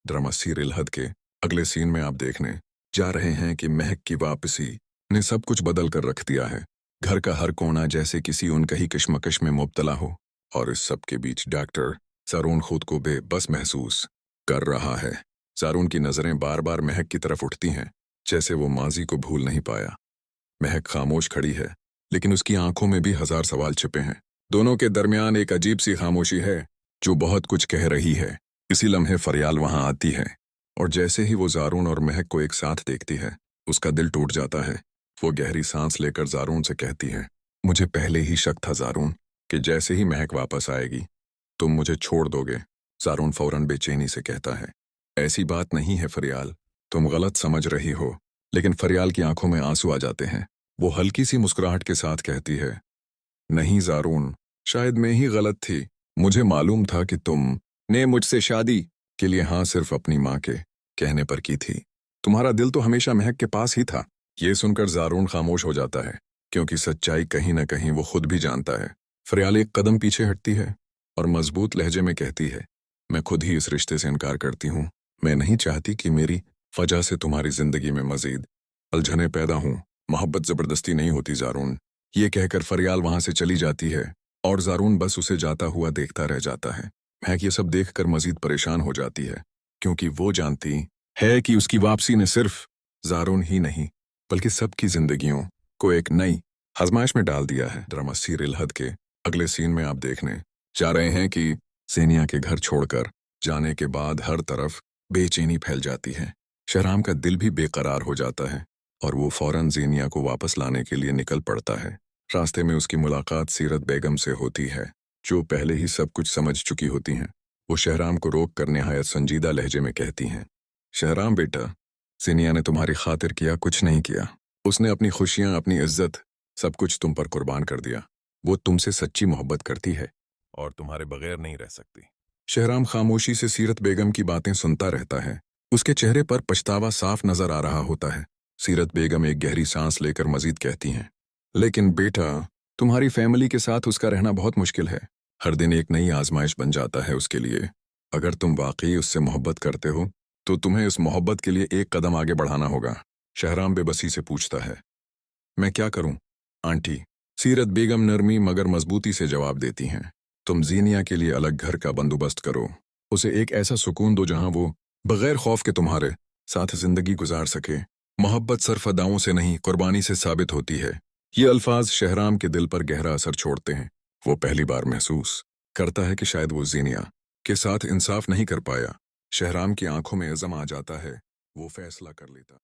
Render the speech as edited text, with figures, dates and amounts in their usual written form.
Drama serial हद के अगले सीन में आप देखने जा रहे हैं कि महक की वापसी ने सब कुछ बदल कर रख दिया है। घर का हर कोना जैसे किसी उनकही कश्मकश में मुब्तला हो, और इस सब के बीच डॉक्टर सारून खुद को बेबस महसूस कर रहा है। सारून की नजरें बार बार महक की तरफ उठती हैं, जैसे वो माजी को भूल नहीं पाया। महक खामोश खड़ी है, लेकिन उसकी आंखों में भी हजार सवाल छिपे हैं। दोनों के दरमियान एक अजीब सी खामोशी है जो बहुत कुछ कह रही है। इसी लम्हे फरियाल वहां आती है, और जैसे ही वो जारून और महक को एक साथ देखती है, उसका दिल टूट जाता है। वो गहरी सांस लेकर जारून से कहती है, मुझे पहले ही शक था जारून कि जैसे ही महक वापस आएगी तुम मुझे छोड़ दोगे। जारून फौरन बेचैनी से कहता है, ऐसी बात नहीं है फरियाल, तुम गलत समझ रही हो। लेकिन फरियाल की आंखों में आंसू आ जाते हैं। वो हल्की सी मुस्कुराहट के साथ कहती है, नहीं जारून, शायद मैं ही गलत थी। मुझे मालूम था कि तुम ने मुझसे शादी के लिए हाँ सिर्फ अपनी माँ के कहने पर की थी। तुम्हारा दिल तो हमेशा महक के पास ही था। ये सुनकर जारून खामोश हो जाता है, क्योंकि सच्चाई कहीं न कहीं वो खुद भी जानता है। फरियाल एक कदम पीछे हटती है और मजबूत लहजे में कहती है, मैं खुद ही इस रिश्ते से इनकार करती हूँ। मैं नहीं चाहती कि मेरी वजह से तुम्हारी जिंदगी में मजीद उलझनें पैदा हों। मोहब्बत जबरदस्ती नहीं होती जारून। ये कहकर फरियाल वहां से चली जाती है, और जारून बस उसे जाता हुआ देखता रह जाता है। महक ये सब देखकर मजीद परेशान हो जाती है, क्योंकि वो जानती है कि उसकी वापसी ने सिर्फ जारून ही नहीं बल्कि सबकी जिंदगियों को एक नई आजमाइश में डाल दिया है। ड्रामा सीरियल हद के अगले सीन में आप देखने जा रहे हैं कि सेनिया के घर छोड़कर जाने के बाद हर तरफ बेचैनी फैल जाती है। शहराम का दिल भी बेकरार हो जाता है, और वो फौरन ज़ेनिया को वापस लाने के लिए निकल पड़ता है। रास्ते में उसकी मुलाकात सीरत बेगम से होती है, जो पहले ही सब कुछ समझ चुकी होती हैं। वो शहराम को रोक कर निहायत संजीदा लहजे में कहती हैं, शहराम बेटा, ज़ेनिया ने तुम्हारी खातिर किया कुछ नहीं किया। उसने अपनी खुशियाँ, अपनी इज्जत, सब कुछ तुम पर कुर्बान कर दिया। वो तुमसे सच्ची मोहब्बत करती है और तुम्हारे बगैर नहीं रह सकती। शहराम खामोशी से सीरत बेगम की बातें सुनता रहता है। उसके चेहरे पर पछतावा साफ नजर आ रहा होता है। सीरत बेगम एक गहरी सांस लेकर मजीद कहती हैं, लेकिन बेटा, तुम्हारी फैमिली के साथ उसका रहना बहुत मुश्किल है। हर दिन एक नई आजमाइश बन जाता है उसके लिए। अगर तुम वाकई उससे मोहब्बत करते हो तो तुम्हें इस मोहब्बत के लिए एक कदम आगे बढ़ाना होगा। शहराम बेबसी से पूछता है, मैं क्या करूं आंटी? सीरत बेगम नरमी मगर मजबूती से जवाब देती हैं, तुम ज़ेनिया के लिए अलग घर का बंदोबस्त करो। उसे एक ऐसा सुकून दो जहां वो बगैर खौफ के तुम्हारे साथ जिंदगी गुजार सके। मोहब्बत सिर्फ अदाओं से नहीं, कुर्बानी से साबित होती है। ये अल्फाज शहराम के दिल पर गहरा असर छोड़ते हैं। वो पहली बार महसूस करता है कि शायद वो ज़ेनिया के साथ इंसाफ नहीं कर पाया। शहराम की आंखों में इज़्म आ जाता है। वो फैसला कर लेता